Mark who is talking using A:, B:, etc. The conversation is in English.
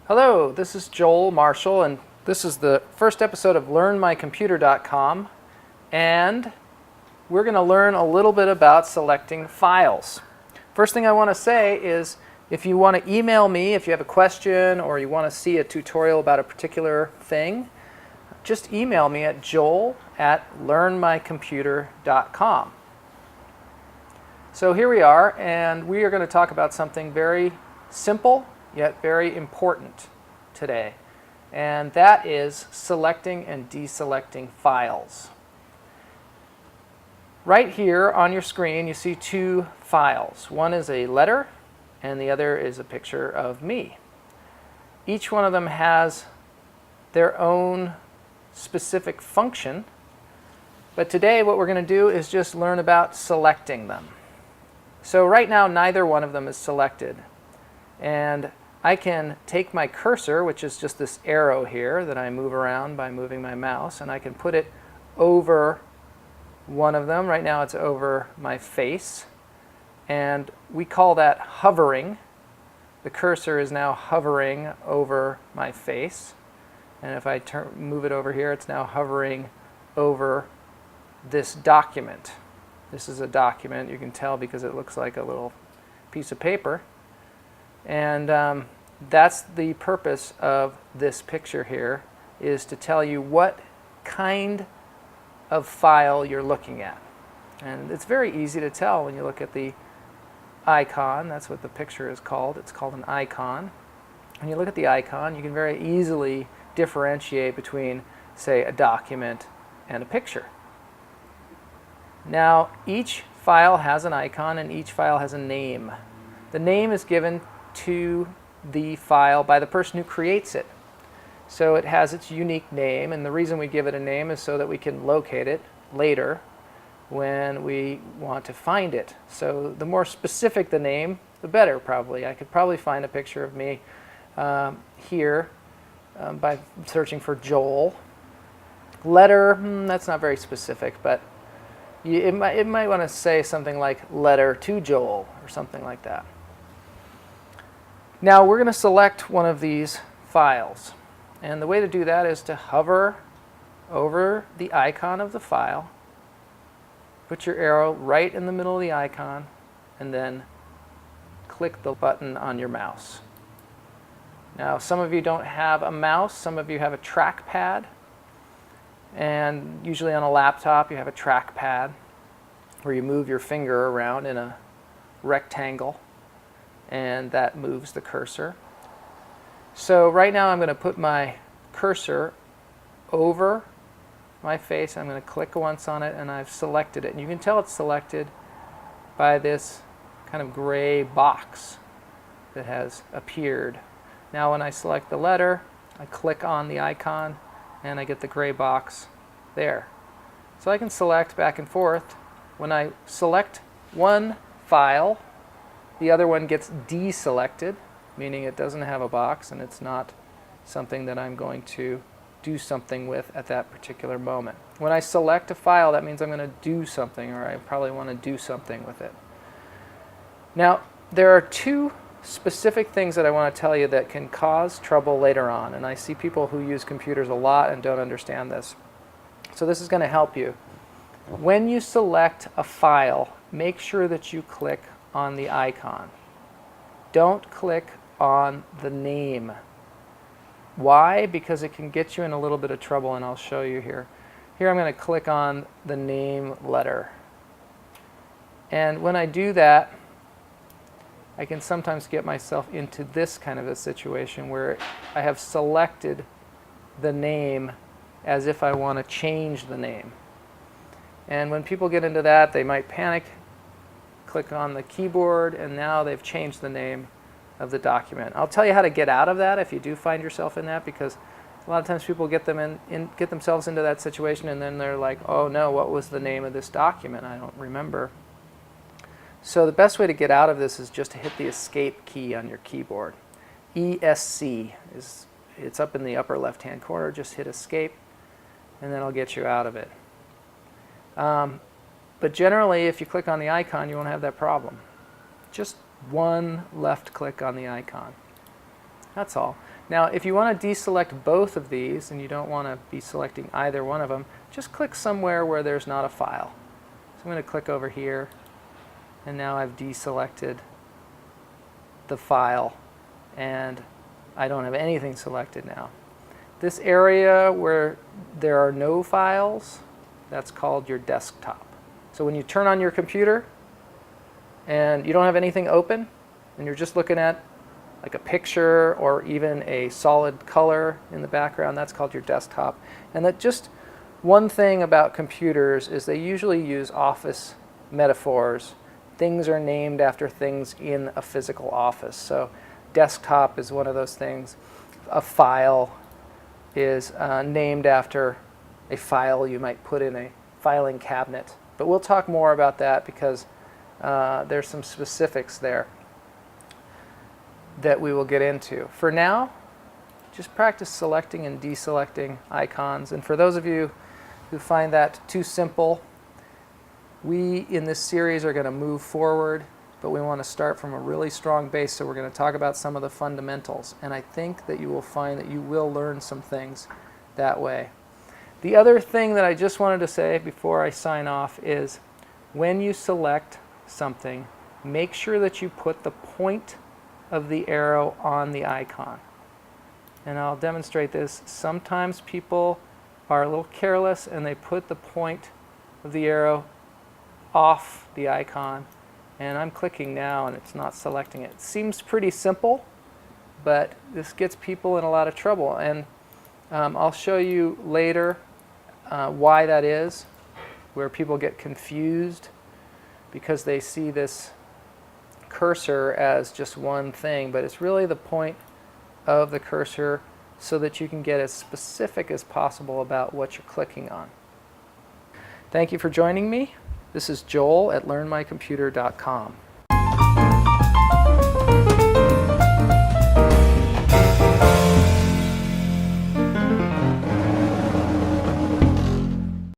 A: Hello, this is Joel Marshall, and this is the first episode of LearnMyComputer.com, and we're going to learn a little bit about selecting files. First thing I want to say is if you want to email me, if you have a question or you want to see a tutorial about a particular thing, just email me at joel@learnmycomputer.com. So here we are, and we are going to talk about something very simple yet very important today, and that is selecting and deselecting files. Right here on your screen you see two files. One is a letter and the other is a picture of me. Each one of them has their own specific function, but today what we're going to do is just learn about selecting them. So right now neither one of them is selected, and I can take my cursor, which is just this arrow here that I move around by moving my mouse, and I can put it over one of them. Right now it's over my face, and we call that hovering. The cursor is now hovering over my face, and if I move it over here, it's now hovering over this document. This is a document, you can tell because it looks like a little piece of paper. And that's the purpose of this picture here, is to tell you what kind of file you're looking at. And it's very easy to tell when you look at the icon. That's what the picture is called. It's called an icon. When you look at the icon, you can very easily differentiate between, say, a document and a picture. Now, each file has an icon and each file has a name. The name is given to the file by the person who creates it. So it has its unique name, and the reason we give it a name is so that we can locate it later when we want to find it. So the more specific the name, the better probably. I could probably find a picture of me here by searching for Joel. Letter, that's not very specific, but it might want to say something like letter to Joel or something like that. Now we're going to select one of these files, and the way to do that is to hover over the icon of the file, put your arrow right in the middle of the icon, and then click the button on your mouse. Now some of you don't have a mouse, some of you have a trackpad, and usually on a laptop you have a trackpad where you move your finger around in a rectangle, and that moves the cursor. So right now I'm going to put my cursor over my face. I'm going to click once on it, and I've selected it. And you can tell it's selected by this kind of gray box that has appeared. Now when I select the letter, I click on the icon and I get the gray box there. So I can select back and forth. When I select one file, the other one gets deselected, meaning it doesn't have a box and it's not something that I'm going to do something with at that particular moment. When I select a file, that means I'm going to do something, or I probably want to do something with it. Now, there are two specific things that I want to tell you that can cause trouble later on, and I see people who use computers a lot and don't understand this. So this is going to help you. When you select a file, make sure that you click on the icon. Don't click on the name. Why? Because it can get you in a little bit of trouble, and I'll show you here. Here I'm going to click on the name letter. And when I do that, I can sometimes get myself into this kind of a situation where I have selected the name as if I want to change the name. And when people get into that, they might panic, click on the keyboard, and now they've changed the name of the document. I'll tell you how to get out of that if you do find yourself in that, because a lot of times people get themselves into that situation and then they're like, oh no, what was the name of this document? I don't remember. So the best way to get out of this is just to hit the escape key on your keyboard. ESC it's up in the upper left hand corner. Just hit escape and then it'll get you out of it. But generally, if you click on the icon, you won't have that problem. Just one left click on the icon. That's all. Now, if you want to deselect both of these and you don't want to be selecting either one of them, just click somewhere where there's not a file. So I'm going to click over here, and now I've deselected the file, and I don't have anything selected now. This area where there are no files, that's called your desktop. So when you turn on your computer and you don't have anything open, and you're just looking at like a picture or even a solid color in the background, that's called your desktop. And that just one thing about computers is they usually use office metaphors. Things are named after things in a physical office. So desktop is one of those things. A file is named after a file you might put in a filing cabinet. But we'll talk more about that because there's some specifics there that we will get into. For now, just practice selecting and deselecting icons. And for those of you who find that too simple, we in this series are going to move forward, but we want to start from a really strong base, so we're going to talk about some of the fundamentals. And I think that you will find that you will learn some things that way. The other thing that I just wanted to say before I sign off is when you select something, make sure that you put the point of the arrow on the icon. And I'll demonstrate this. Sometimes people are a little careless and they put the point of the arrow off the icon, and I'm clicking now and it's not selecting it. It seems pretty simple, but this gets people in a lot of trouble, and I'll show you later why that is, where people get confused because they see this cursor as just one thing, but it's really the point of the cursor so that you can get as specific as possible about what you're clicking on. Thank you for joining me. This is Joel at learnmycomputer.com.